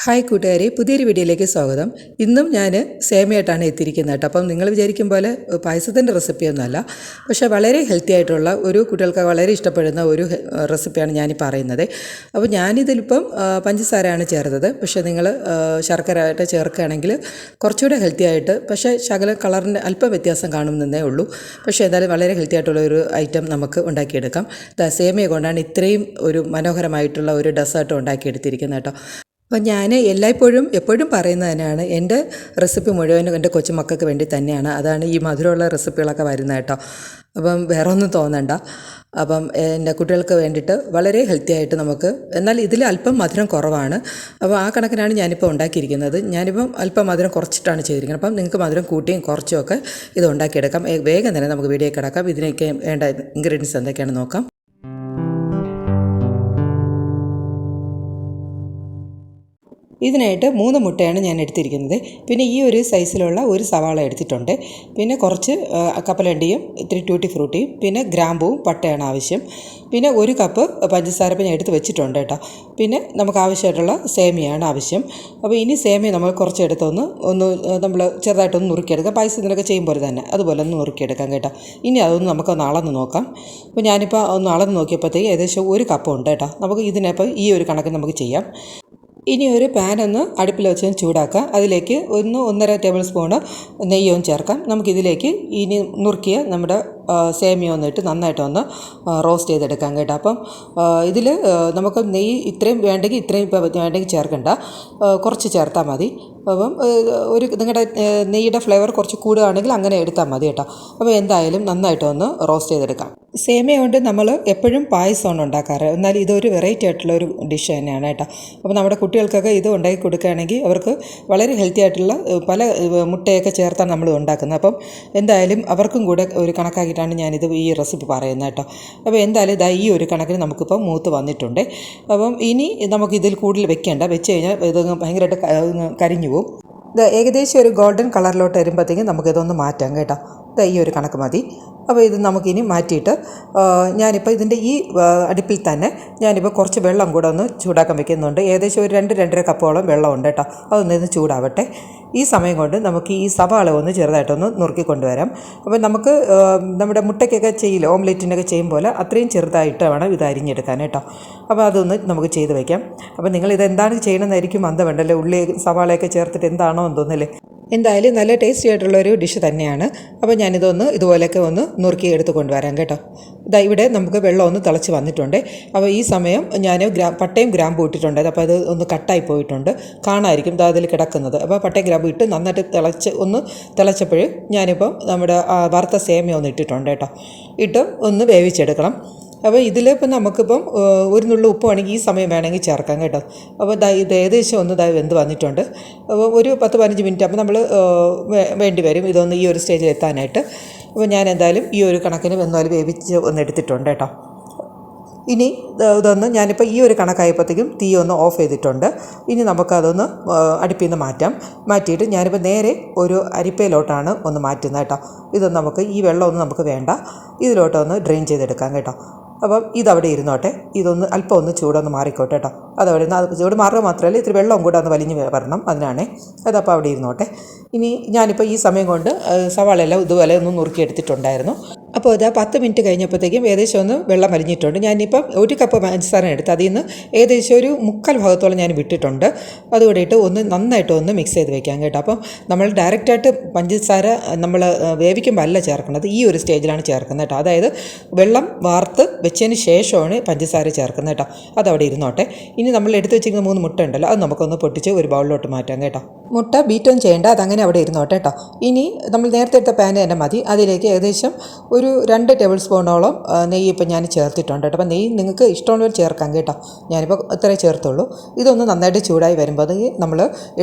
Hi കൂട്ടുകാരെ, പുതിയൊരു വീഡിയോയിലേക്ക് സ്വാഗതം. ഇന്നും ഞാൻ സേമിയായിട്ടാണ് എത്തിയിരിക്കുന്നത് കേട്ടോ. അപ്പം നിങ്ങൾ വിചാരിക്കും പോലെ പായസത്തിൻ്റെ റെസിപ്പിയൊന്നുമല്ല, പക്ഷേ വളരെ ഹെൽത്തി ആയിട്ടുള്ള കുട്ടികൾക്ക് വളരെ ഇഷ്ടപ്പെടുന്ന ഒരു റെസിപ്പിയാണ് ഞാനീ പറയുന്നത്. അപ്പോൾ ഞാനിതിലിപ്പം പഞ്ചസാരയാണ് ചേർത്തത്. പക്ഷേ നിങ്ങൾ ശർക്കര ആയിട്ട് ചേർക്കുകയാണെങ്കിൽ കുറച്ചുകൂടെ ഹെൽത്തി ആയിട്ട്, പക്ഷേ ശകല കളറിൻ്റെ അല്പം വ്യത്യാസം കാണുമെന്നേ ഉള്ളൂ. പക്ഷേ എന്തായാലും വളരെ ഹെൽത്തി ആയിട്ടുള്ള ഒരു ഐറ്റം നമുക്ക് ഉണ്ടാക്കിയെടുക്കാം. സേമിയ കൊണ്ടാണ് ഇത്രയും ഒരു മനോഹരമായിട്ടുള്ള ഒരു ഡെസേർട്ട് ഉണ്ടാക്കിയെടുത്തിരിക്കുന്നത് കേട്ടോ. അപ്പം ഞാൻ എപ്പോഴും പറയുന്നത് തന്നെയാണ്, എൻ്റെ റെസിപ്പി മുഴുവനും എൻ്റെ കൊച്ചുമക്കൾക്ക് വേണ്ടി തന്നെയാണ്. അതാണ് ഈ മധുരമുള്ള റെസിപ്പികളൊക്കെ വരുന്നത് കേട്ടോ. അപ്പം വേറെ ഒന്നും തോന്നണ്ട. അപ്പം എൻ്റെ കുട്ടികൾക്ക് വേണ്ടിയിട്ട് വളരെ ഹെൽത്തി ആയിട്ട് നമുക്ക്, എന്നാൽ ഇതിൽ അല്പം മധുരം കുറവാണ്. അപ്പോൾ ആ കണക്കിനാണ് ഞാനിപ്പോൾ ഉണ്ടാക്കിയിരിക്കുന്നത്. ഞാനിപ്പം അല്പം മധുരം കുറച്ചിട്ടാണ് ചെയ്തിരിക്കുന്നത്. അപ്പം നിങ്ങൾക്ക് മധുരം കൂട്ടിയും കുറച്ചുമൊക്കെ ഇത് ഉണ്ടാക്കിയെടുക്കാം. വേഗം തന്നെ നമുക്ക് വീഡിയോ കിടക്കാം. ഇതിനൊക്കെ വേണ്ട ഇൻഗ്രീഡിയൻസ് എന്തൊക്കെയാണെന്ന് നോക്കാം. ഇതിനായിട്ട് 3 മുട്ടയാണ് ഞാൻ എടുത്തിരിക്കുന്നത്. പിന്നെ ഈ ഒരു സൈസിലുള്ള ഒരു സവാള എടുത്തിട്ടുണ്ട്. പിന്നെ കുറച്ച് കപ്പലണ്ടിയും ഇത്തിരി ട്യൂട്ടി ഫ്രൂട്ടിയും പിന്നെ ഗ്രാമ്പൂവും പട്ടയാണ് ആവശ്യം. പിന്നെ 1 കപ്പ് പഞ്ചസാര ഞാൻ എടുത്ത് വെച്ചിട്ടുണ്ട് കേട്ടോ. പിന്നെ നമുക്ക് ആവശ്യമായിട്ടുള്ള സേമിയാണ് ആവശ്യം. അപ്പോൾ ഇനി സേമിയ നമ്മൾ കുറച്ചെടുത്തൊന്ന് നമ്മൾ ചെറുതായിട്ടൊന്ന് നുറുക്കിയെടുക്കാം. പായസത്തിനൊക്കെ ചെയ്യുമ്പോൾ തന്നെ അതുപോലെ ഒന്ന് നുറുക്കിയെടുക്കാം കേട്ടോ. ഇനി അതൊന്ന് നമുക്കൊന്ന് അളന്ന് നോക്കാം. അപ്പോൾ ഞാനിപ്പോൾ ഒന്ന് അളന്ന് നോക്കിയപ്പോഴത്തേക്ക് ഏകദേശം 1 കപ്പ് ഉണ്ട് കേട്ടോ. നമുക്ക് ഇതിനിപ്പോൾ ഈ ഒരു കണക്കിന് നമുക്ക് ചെയ്യാം. ഇനി ഒരു പാനൊന്ന് അടുപ്പിൽ വെച്ച് ചൂടാക്കുക. അതിലേക്ക് 1-1.5 ടേബിൾ സ്പൂണ് നെയ്യും ചേർക്കാം. നമുക്കിതിലേക്ക് ഇനി നുറുക്കിയ നമ്മുടെ സേമിയ ഒന്നിട്ട് നന്നായിട്ടൊന്ന് റോസ്റ്റ് ചെയ്തെടുക്കാം കേട്ടോ. അപ്പം ഇതിൽ നമുക്ക് നെയ്യ് ഇത്രയും വേണ്ടെങ്കിൽ ഇത്രയും ഇപ്പോൾ വേണ്ടെങ്കിൽ ചേർക്കണ്ട, കുറച്ച് ചേർത്താൽ മതി. അപ്പം നിങ്ങളുടെ നെയ്യുടെ ഫ്ലേവർ കുറച്ച് കൂടുകയാണെങ്കിൽ അങ്ങനെ എടുത്താൽ മതി കേട്ടോ. അപ്പോൾ എന്തായാലും നന്നായിട്ടൊന്ന് റോസ്റ്റ് ചെയ്തെടുക്കാം. സേമിയ കൊണ്ട് നമ്മൾ എപ്പോഴും പായസമാണ് ഉണ്ടാക്കാറ്, എന്നാൽ ഇതൊരു വെറൈറ്റി ആയിട്ടുള്ളൊരു ഡിഷ് തന്നെയാണ് കേട്ടോ. അപ്പോൾ നമ്മുടെ കുട്ടികൾക്കൊക്കെ ഇത് ഉണ്ടാക്കി കൊടുക്കുകയാണെങ്കിൽ അവർക്ക് വളരെ ഹെൽത്തി ആയിട്ടുള്ള പല മുട്ടയൊക്കെ ചേർത്താണ് നമ്മൾ ഉണ്ടാക്കുന്നത്. അപ്പം എന്തായാലും അവർക്കും കൂടെ ഒരു കണക്കാക്കിയിട്ടാണ് ഞാനിത് ഈ റെസിപ്പി പറയുന്നത് കേട്ടോ. അപ്പോൾ എന്തായാലും ഈ ഒരു കണക്കിന് നമുക്കിപ്പോൾ മൂത്ത് വന്നിട്ടുണ്ട്. അപ്പം ഇനി നമുക്കിതിൽ കൂടുതൽ വെച്ച് കഴിഞ്ഞാൽ ഇത് ഭയങ്കരമായിട്ട് കരിഞ്ഞു പോകും. ഇത് ഏകദേശം ഒരു ഗോൾഡൻ കളറിലോട്ട് വരുമ്പോഴത്തേക്കും നമുക്കിതൊന്ന് മാറ്റാം കേട്ടോ. ഈ ഒരു കണക്ക് മതി. അപ്പോൾ ഇത് നമുക്കിനി മാറ്റിയിട്ട് ഞാനിപ്പോൾ ഇതിൻ്റെ ഈ അടുപ്പിൽ തന്നെ ഞാനിപ്പോൾ കുറച്ച് വെള്ളം കൂടെ ഒന്ന് ചൂടാക്കാൻ വെക്കുന്നുണ്ട്. ഏകദേശം ഒരു 2-2.5 കപ്പോളം വെള്ളമുണ്ട് കേട്ടോ. അതൊന്ന് ചൂടാവട്ടെ. ഈ സമയം കൊണ്ട് നമുക്ക് ഈ സവാള ഒന്ന് ചെറുതായിട്ടൊന്ന് നുറുക്കി കൊണ്ടുവരാം. അപ്പോൾ നമുക്ക് നമ്മുടെ മുട്ടയ്ക്കൊക്കെ ചെയ്യില്ല, ഓംലെറ്റിനൊക്കെ ചെയ്യും പോലെ അത്രയും ചെറുതായിട്ട് വേണം ഇത് അരിഞ്ഞെടുക്കാൻ കേട്ടോ. അപ്പോൾ അതൊന്ന് നമുക്ക് ചെയ്ത് വയ്ക്കാം. അപ്പോൾ നിങ്ങളിതെന്താണ് ചെയ്യണമെന്നായിരിക്കും വേണ്ടല്ലേ, ഉള്ളി സവാളയൊക്കെ ചേർത്തിട്ട് എന്താണോ എന്തോന്നല്ലേ. എന്തായാലും നല്ല ടേസ്റ്റി ആയിട്ടുള്ളൊരു ഡിഷ് തന്നെയാണ്. അപ്പോൾ ഞാനിതൊന്ന് ഇതുപോലെയൊക്കെ ഒന്ന് നുറുക്കി എടുത്ത് കൊണ്ടുവരാം കേട്ടോ. ഇവിടെ നമുക്ക് വെള്ളം ഒന്ന് തിളച്ച് വന്നിട്ടുണ്ട്. അപ്പോൾ ഈ സമയം ഞാൻ പട്ടയും ഗ്രാമ്പും ഇട്ടിട്ടുണ്ട്. അപ്പോൾ അത് ഒന്ന് കട്ടായി പോയിട്ടുണ്ട്, കാണാമായിരിക്കും അതിൽ കിടക്കുന്നത്. അപ്പോൾ പട്ടയും ഗ്രാമ്പും ഇട്ട് നന്നായിട്ട് തിളച്ചപ്പോൾ ഞാനിപ്പം നമ്മുടെ വറുത്ത സേമിയ ഒന്ന് ഇട്ടിട്ടുണ്ട് കേട്ടോ. ഇട്ട് ഒന്ന് വേവിച്ചെടുക്കണം. അപ്പോൾ ഇതിലിപ്പം നമുക്കിപ്പം ഒരു നുള്ളു ഉപ്പ് വേണമെങ്കിൽ ഈ സമയം വേണമെങ്കിൽ ചേർക്കാം കേട്ടോ. അപ്പോൾ ഇത് ഏകദേശം ഒന്ന് വെന്ത് വന്നിട്ടുണ്ട്. അപ്പോൾ ഒരു 10-15 മിനിറ്റ് അപ്പോൾ നമ്മൾ വേണ്ടി വരും ഇതൊന്ന് ഈ ഒരു സ്റ്റേജിൽ എത്താനായിട്ട്. അപ്പോൾ ഞാൻ എന്തായാലും ഈ ഒരു കണക്കിന് എന്തായാലും വേവിച്ച് ഒന്ന് എടുത്തിട്ടുണ്ട് കേട്ടോ. ഇനി ഇതൊന്ന് ഞാനിപ്പോൾ ഈ ഒരു കണക്കായപ്പോഴത്തേക്കും തീ ഒന്ന് ഓഫ് ചെയ്തിട്ടുണ്ട്. ഇനി നമുക്കതൊന്ന് അടുപ്പിൽ നിന്ന് മാറ്റിയിട്ട് ഞാനിപ്പോൾ നേരെ ഒരു അരിപ്പയിലോട്ടാണ് ഒന്ന് മാറ്റുന്നത് കേട്ടോ. ഇതൊന്ന് നമുക്ക് ഈ വെള്ളമൊന്നും നമുക്ക് വേണ്ട, ഇതിലോട്ടൊന്ന് ഡ്രെയിൻ ചെയ്തെടുക്കാം കേട്ടോ. അപ്പം ഇതവിടെ ഇരുന്നോട്ടെ. ഇതൊന്ന് അല്പം ഒന്ന് ചൂടൊന്ന് മാറിക്കോട്ടെ കേട്ടോ. അതവിടെ നിന്ന് ചൂട് മാറുക മാത്രമല്ല ഇത്തിരി വെള്ളം കൂടെ ഒന്ന് വലിഞ്ഞ് വരണം, അതിനാണേ. അതപ്പോൾ അവിടെ ഇരുന്നോട്ടെ. ഇനി ഞാനിപ്പോൾ ഈ സമയം കൊണ്ട് സവാളയെല്ലാം ഇതുപോലെ ഒന്ന് നുറുക്കിയെടുത്തിട്ടുണ്ടായിരുന്നു. അപ്പോൾ ഇത് 10 മിനിറ്റ് കഴിഞ്ഞപ്പോഴത്തേക്കും ഏകദേശം ഒന്ന് വെള്ളം വലിഞ്ഞിട്ടുണ്ട്. ഞാനിപ്പം 1 കപ്പ് പഞ്ചസാര എടുത്ത് അതിൽ നിന്ന് ഏകദേശം ഒരു 3/4 ഭാഗത്തോളം ഞാൻ വിട്ടിട്ടുണ്ട്. അതുകൂടെ ഇട്ട് നന്നായിട്ട് ഒന്ന് മിക്സ് ചെയ്ത് വെക്കാം കേട്ടോ. അപ്പം നമ്മൾ ഡയറക്റ്റായിട്ട് പഞ്ചസാര നമ്മൾ വേവിക്കുമ്പോൾ അല്ല ചേർക്കുന്നത്, ഈ ഒരു സ്റ്റേജിലാണ് ചേർക്കുന്നത് കേട്ടോ. അതായത് വെള്ളം വാർത്ത് വെച്ചതിന് ശേഷമാണ് പഞ്ചസാര ചേർക്കുന്നത് കേട്ടോ. അതവിടെ ഇരുന്നോട്ടെ. ഇനി നമ്മൾ എടുത്ത് വെച്ചിരിക്കുന്ന 3 മുട്ട ഉണ്ടല്ലോ, അത് നമുക്കൊന്ന് പൊട്ടിച്ച് ഒരു ബൗളിലോട്ട് മാറ്റാം കേട്ടോ. മുട്ട ബീറ്റൊന്നും ചെയ്യേണ്ട, അതങ്ങനെ അവിടെ ഇരുന്നോട്ടെ കേട്ടോ. ഇനി നമ്മൾ നേരത്തെ എടുത്ത പാൻ തന്നെ മതി. അതിലേക്ക് ഏകദേശം ഒരു 2 ടേബിൾ സ്പൂണോളം നെയ്യ് ഇപ്പം ഞാൻ ചേർത്തിട്ടുണ്ട് കേട്ടോ. അപ്പോൾ നെയ്യ് നിങ്ങൾക്ക് ഇഷ്ടമുള്ളവർ ചേർക്കാം കേട്ടോ. ഞാനിപ്പോൾ ഇത്രേ ചേർത്തുള്ളൂ. ഇതൊന്ന് നന്നായിട്ട് ചൂടായി വരുമ്പോൾ നമ്മൾ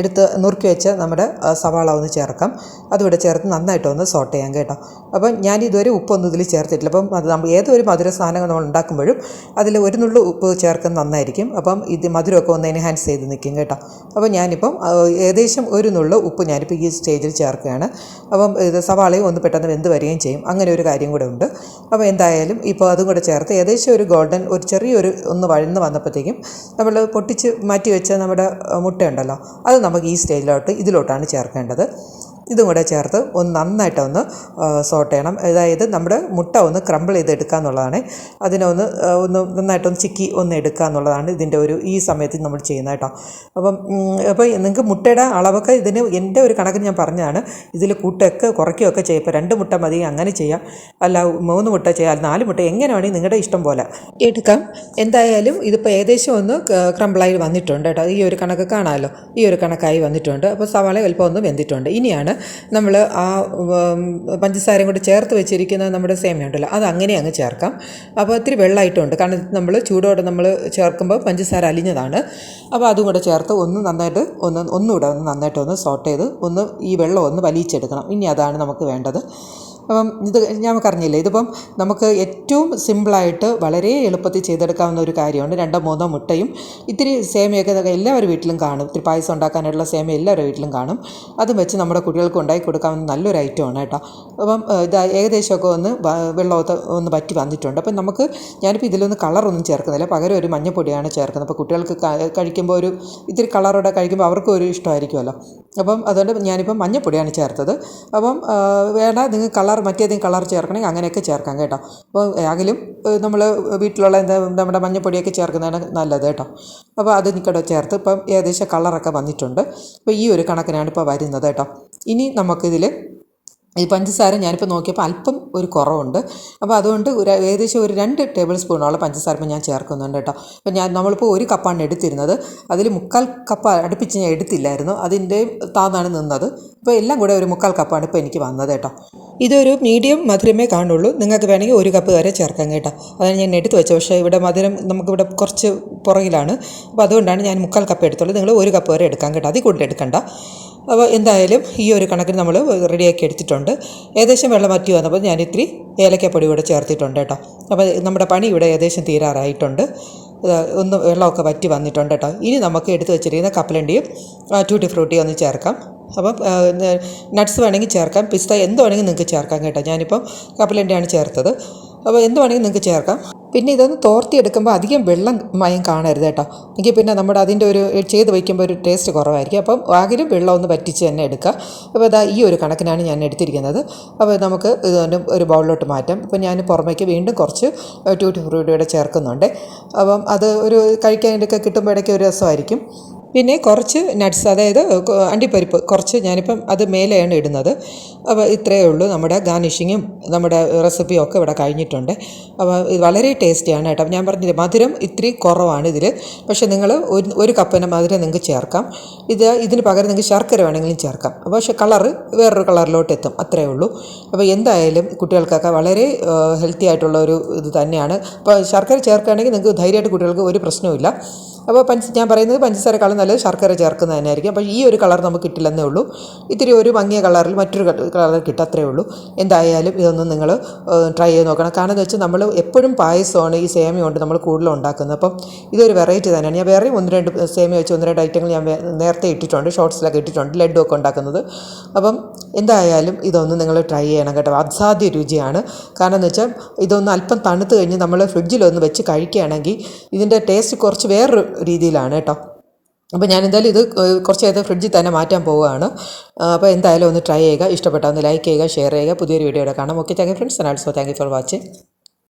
നുറുക്കി വെച്ച നമ്മുടെ സവാള ഒന്ന് ചേർക്കാം. അതുകൂടെ ചേർത്ത് നന്നായിട്ടൊന്ന് സോട്ട് ചെയ്യാം കേട്ടോ. അപ്പം ഞാൻ ഇതുവരെ ഉപ്പൊന്നും ഇതിൽ ചേർത്തിട്ടില്ല. അപ്പം അത് നമ്മൾ ഏതൊരു മധുര സാധനങ്ങൾ നമ്മൾ ഉണ്ടാക്കുമ്പോഴും അതിൽ 1 നുള്ളു ഉപ്പ് ചേർക്കുന്നത് നന്നായിരിക്കും. അപ്പം ഇത് മധുരമൊക്കെ ഒന്ന് എൻഹാൻസ് ചെയ്ത് നിൽക്കും കേട്ടോ. അപ്പോൾ ഞാനിപ്പം ഏകദേശം 1 നുള്ളു ഉപ്പ് ഞാനിപ്പോൾ ഈ സ്റ്റേജിൽ ചേർക്കുകയാണ്. അപ്പം ഇത് സവാളയും ഒന്ന് പെട്ടെന്ന് വെന്ത് വരികയും ചെയ്യും. അങ്ങനെ ഒരു കാര്യം കാര്യം കൂടെ ഉണ്ട്. അപ്പോൾ എന്തായാലും ഇപ്പോൾ അതും കൂടെ ചേർത്ത് ഏകദേശം ഒരു ഗോൾഡൻ ഒരു ചെറിയൊരു ഒന്ന് വഴന്ന് വന്നപ്പോഴത്തേക്കും നമ്മൾ പൊട്ടിച്ച് മാറ്റി വെച്ച നമ്മുടെ മുട്ടയുണ്ടല്ലോ, അത് നമുക്ക് ഈ സ്റ്റേജിലോട്ട് ഇതിലോട്ടാണ് ചേർക്കേണ്ടത്. ഇതും കൂടെ ചേർത്ത് ഒന്ന് നന്നായിട്ടൊന്ന് സോട്ട് ചെയ്യണം. അതായത് നമ്മുടെ മുട്ട ഒന്ന് ക്രംബിൾ ചെയ്തെടുക്കുക എന്നുള്ളതാണ്. അതിനൊന്ന് നന്നായിട്ടൊന്ന് ചിക്കി ഒന്ന് എടുക്കുക എന്നുള്ളതാണ് ഇതിൻ്റെ ഈ സമയത്ത് നമ്മൾ ചെയ്യുന്നത് കേട്ടോ. അപ്പോൾ നിങ്ങൾക്ക് മുട്ടയുടെ അളവൊക്കെ ഇതിന് എൻ്റെ ഒരു കണക്കിന് ഞാൻ പറഞ്ഞതാണ്. ഇതിൽ കൂട്ടൊക്കെ കുറയ്ക്കുകയൊക്കെ ചെയ്യും. ഇപ്പോൾ 2 മുട്ട മതി അങ്ങനെ ചെയ്യാം, അല്ല 3 മുട്ട ചെയ്യാം, 4 മുട്ട എങ്ങനെ വേണമെങ്കിൽ നിങ്ങളുടെ ഇഷ്ടം പോലെ എടുക്കാം. എന്തായാലും ഇതിപ്പോൾ ഏകദേശം ഒന്ന് ക്രംബിളായി വന്നിട്ടുണ്ട് കേട്ടോ. ഈ ഒരു കണക്ക് കാണാമല്ലോ, ഈ ഒരു കണക്കായി വന്നിട്ടുണ്ട്. അപ്പോൾ സവാള അല്പം ഒന്ന് വെന്തിട്ടുണ്ട്. ഇനിയാണ് നമ്മൾ ആ പഞ്ചസാരയും കൂടി ചേർത്ത് വെച്ചിരിക്കുന്ന നമ്മുടെ സേമിയ ഉണ്ടല്ലോ, അത് അങ്ങനെ അങ്ങ് ചേർക്കാം. അപ്പോൾ ഒത്തിരി വെള്ളമായിട്ടുണ്ട്, കാരണം നമ്മൾ ചൂടോടെ നമ്മൾ ചേർക്കുമ്പോൾ പഞ്ചസാര അലിഞ്ഞതാണ്. അപ്പോൾ അതും കൂടെ ചേർത്ത് ഒന്ന് നന്നായിട്ട് ഒന്നുകൂടെ നന്നായിട്ട് സോട്ട് ചെയ്ത് ഈ വെള്ളം ഒന്ന് വലിച്ചെടുക്കണം. ഇനി അതാണ് നമുക്ക് വേണ്ടത്. അപ്പം ഇത് ഞാൻ പറഞ്ഞില്ലേ, ഇതിപ്പം നമുക്ക് ഏറ്റവും സിമ്പിളായിട്ട് വളരെ എളുപ്പത്തിൽ ചെയ്തെടുക്കാവുന്ന ഒരു കാര്യമാണ്. 2-3 മുട്ടയും ഇത്തിരി സേമിയൊക്കെ എല്ലാവരുടെ വീട്ടിലും കാണും. ഇത്തിരി പായസം ഉണ്ടാക്കാനുള്ള സേമിയ എല്ലാവരുടെ വീട്ടിലും കാണും. അതും വെച്ച് നമ്മുടെ കുട്ടികൾക്ക് ഉണ്ടാക്കി കൊടുക്കാവുന്ന നല്ലൊരു ഐറ്റമാണ് കേട്ടോ. അപ്പം ഇത് ഏകദേശമൊക്കെ വെള്ളമൊക്കെ ഒന്ന് പറ്റി വന്നിട്ടുണ്ട്. അപ്പം ഞാനിപ്പോൾ ഇതിലൊന്നും കളറൊന്നും ചേർക്കുന്നില്ല, പകരം ഒരു മഞ്ഞപ്പൊടിയാണ് ചേർക്കുന്നത്. അപ്പോൾ കുട്ടികൾക്ക് കഴിക്കുമ്പോൾ ഇത്തിരി കളറോടെ കഴിക്കുമ്പോൾ അവർക്കും ഒരു ഇഷ്ടമായിരിക്കുമല്ലോ. അപ്പം അതുകൊണ്ട് ഞാനിപ്പം മഞ്ഞപ്പൊടിയാണ് ചേർത്തത്. അപ്പം വേണ്ട നിങ്ങൾക്ക് മറ്റേതെങ്കിലും കളർ ചേർക്കണമെങ്കിൽ അങ്ങനെയൊക്കെ ചേർക്കാം കേട്ടോ. അപ്പോൾ അകലും നമ്മൾ വീട്ടിലുള്ള നമ്മുടെ മഞ്ഞപ്പൊടിയൊക്കെ ചേർക്കുന്നതാണ് നല്ലത് കേട്ടോ. അപ്പോൾ അത് നിൽക്കടെ ചേർത്ത് ഇപ്പം ഏകദേശം കളറൊക്കെ വന്നിട്ടുണ്ട്. അപ്പോൾ ഈ ഒരു കണക്കിനാണ് ഇപ്പോൾ വരുന്നത് കേട്ടോ. ഇനി നമുക്കിതിൽ ഈ പഞ്ചസാര ഞാനിപ്പോൾ നോക്കിയപ്പോൾ അല്പം ഒരു കുറവുണ്ട്. അപ്പോൾ അതുകൊണ്ട് ഏകദേശം ഒരു 2 ടേബിൾ സ്പൂണോളം പഞ്ചസാര ഇപ്പോൾ ഞാൻ ചേർക്കുന്നുണ്ട് കേട്ടോ. അപ്പോൾ നമ്മളിപ്പോൾ 1 കപ്പാണ് എടുത്തിരുന്നത്, അതിൽ 3/4 കപ്പ് അടുപ്പിച്ച് ഞാൻ എടുത്തില്ലായിരുന്നു, അതിൻ്റെ താന്നാണ് നിന്നത്. ഇപ്പോൾ എല്ലാം കൂടെ ഒരു 3/4 കപ്പാണ് ഇപ്പോൾ എനിക്ക് വന്നത് കേട്ടോ. ഇതൊരു മീഡിയം മധുരമേ കാണുള്ളൂ. നിങ്ങൾക്ക് വേണമെങ്കിൽ 1 കപ്പ് വരെ ചേർക്കാം കേട്ടോ. അതാണ് ഞാൻ എടുത്ത് വെച്ചത്. പക്ഷേ ഇവിടെ മധുരം നമുക്കിവിടെ കുറച്ച് പുറകിലാണ്. അപ്പോൾ അതുകൊണ്ടാണ് ഞാൻ 3/4 കപ്പ് എടുത്തുള്ളൂ. നിങ്ങൾ 1 കപ്പ് വരെ എടുക്കാം കേട്ടോ, അതിൽ കൂടുതൽ എടുക്കണ്ട. അപ്പോൾ എന്തായാലും ഈ ഒരു കണക്കിന് നമ്മൾ റെഡിയാക്കി എടുത്തിട്ടുണ്ട്. ഏകദേശം വെള്ളം വറ്റി വന്നപ്പോൾ ഞാൻ ഇത്തിരി ഏലക്കപ്പൊടി കൂടെ ചേർത്തിട്ടുണ്ട് കേട്ടോ. അപ്പോൾ നമ്മുടെ പണി ഇവിടെ ഏകദേശം തീരാറായിട്ടുണ്ട്. ഒന്ന് വെള്ളമൊക്കെ വറ്റി വന്നിട്ടുണ്ട് കേട്ടോ. ഇനി നമുക്ക് എടുത്ത് വെച്ചിരിക്കുന്ന കപ്പലണ്ടിയും ടൂട്ടി ഫ്രൂട്ടിയും ഒന്ന് ചേർക്കാം. അപ്പം നട്ട്സ് വേണമെങ്കിൽ ചേർക്കാം, പിസ്ത എന്ത് വേണമെങ്കിൽ നിങ്ങൾക്ക് ചേർക്കാം കേട്ടോ. ഞാനിപ്പം കപ്പലണ്ടിയാണ് ചേർത്തത്. അപ്പോൾ എന്ത് വേണമെങ്കിൽ നിങ്ങൾക്ക് ചേർക്കാം. പിന്നെ ഇതൊന്ന് തോർത്തിയെടുക്കുമ്പോൾ അധികം വെള്ളം മയം കാണരുത് കേട്ടോ. എങ്കിൽ പിന്നെ നമ്മുടെ അതിൻ്റെ ചെയ്ത് വയ്ക്കുമ്പോൾ ഒരു ടേസ്റ്റ് കുറവായിരിക്കും. അപ്പം ആകിലും വെള്ളം ഒന്ന് വറ്റിച്ച് തന്നെ എടുക്കുക. അപ്പോൾ ഈ ഒരു കണക്കിനാണ് ഞാൻ എടുത്തിരിക്കുന്നത്. അപ്പോൾ നമുക്ക് ഇത് ഒരു ബൗളിലോട്ട് മാറ്റാം. ഇപ്പോൾ ഞാൻ പുറമേക്ക് വീണ്ടും കുറച്ച് ടൂട്ടി ഫ്രൂട്ടിയുടെ ചേർക്കുന്നുണ്ട്. അപ്പം അത് കഴിക്കാനൊക്കെ കിട്ടുമ്പോൾ ഇടയ്ക്ക് ഒരു രസമായിരിക്കും. പിന്നെ കുറച്ച് നട്ട്സ്, അതായത് അണ്ടിപ്പരിപ്പ് കുറച്ച് ഞാനിപ്പം അത് മേലെയാണ് ഇടുന്നത്. അപ്പോൾ ഇത്രയേ ഉള്ളൂ. നമ്മുടെ ഗാർണിഷിങ്ങും നമ്മുടെ റെസിപ്പിയും ഒക്കെ ഇവിടെ കഴിഞ്ഞിട്ടുണ്ട്. അപ്പോൾ ഇത് വളരെ ടേസ്റ്റിയാണ് കേട്ടോ. ഞാൻ പറഞ്ഞില്ലേ, മധുരം ഇത്തിരി കുറവാണ് ഇതിൽ. പക്ഷേ നിങ്ങൾ 1 കപ്പിന് മധുരം നിങ്ങൾക്ക് ചേർക്കാം. ഇതിന് പകരം നിങ്ങൾക്ക് ശർക്കര വേണമെങ്കിലും ചേർക്കാം. പക്ഷേ കളറ് വേറൊരു കളറിലോട്ട് എത്തും, അത്രയേ ഉള്ളൂ. അപ്പോൾ എന്തായാലും കുട്ടികൾക്കൊക്കെ വളരെ ഹെൽത്തി ആയിട്ടുള്ള ഒരു ഇത് തന്നെയാണ്. അപ്പോൾ ശർക്കര ചേർക്കുകയാണെങ്കിൽ നിങ്ങൾക്ക് ധൈര്യമായിട്ട് കുട്ടികൾക്ക് ഒരു പ്രശ്നവുമില്ല. അപ്പോൾ ഞാൻ പറയുന്നത് പഞ്ചസാരക്കാളും നല്ലത് ശർക്കര ചേർക്കുന്നത് തന്നെയായിരിക്കും. അപ്പോൾ ഈ ഒരു കളർ നമുക്ക് കിട്ടില്ലെന്നേ ഉള്ളൂ. ഇത്തിരി ഒരു മങ്ങിയ കളറിൽ മറ്റൊരു കളർ കിട്ടും, അത്രയേ ഉള്ളൂ. എന്തായാലും ഇതൊന്നും നിങ്ങൾ ട്രൈ ചെയ്ത് നോക്കണം. കാരണം എന്ന് വെച്ചാൽ നമ്മൾ എപ്പോഴും പായസമാണ് ഈ സേമിയ കൊണ്ട് നമ്മൾ കൂടുതലും ഉണ്ടാക്കുന്നത്. അപ്പം ഇതൊരു വെറൈറ്റി തന്നെയാണ്. ഞാൻ വേറെ 1-2 സേമിയ വെച്ച് 1-2 ഐറ്റങ്ങൾ ഞാൻ നേരത്തെ ഇട്ടിട്ടുണ്ട്, ഷോർട്സിലൊക്കെ ഇട്ടിട്ടുണ്ട്, ലഡ്ഡു ഒക്കെ ഉണ്ടാക്കുന്നത്. അപ്പം എന്തായാലും ഇതൊന്നും നിങ്ങൾ ട്രൈ ചെയ്യണം കേട്ടോ. അസാധ്യ രുചിയാണ്. കാരണം എന്ന് വെച്ചാൽ ഇതൊന്ന് അല്പം തണുത്ത് കഴിഞ്ഞ് നമ്മൾ ഫ്രിഡ്ജിലൊന്ന് വെച്ച് കഴിക്കുകയാണെങ്കിൽ ഇതിൻ്റെ ടേസ്റ്റ് കുറച്ച് വേറൊരു രീതിയിലാണ് കേട്ടോ. അപ്പോൾ ഞാൻ എന്തായാലും ഇത് കുറച്ച് നേരത്തെ ഫ്രിഡ്ജിൽ തന്നെ മാറ്റാൻ പോവുകയാണ്. അപ്പോൾ എന്തായാലും ഒന്ന് ട്രൈ ചെയ്യുക. ഇഷ്ടപ്പെട്ടാൽ ഒന്ന് ലൈക്ക് ചെയ്യുക, ഷെയർ ചെയ്യുക. പുതിയൊരു വീഡിയോയുടെ കാണാം. Okay, thank you friends, and also thank you for watching.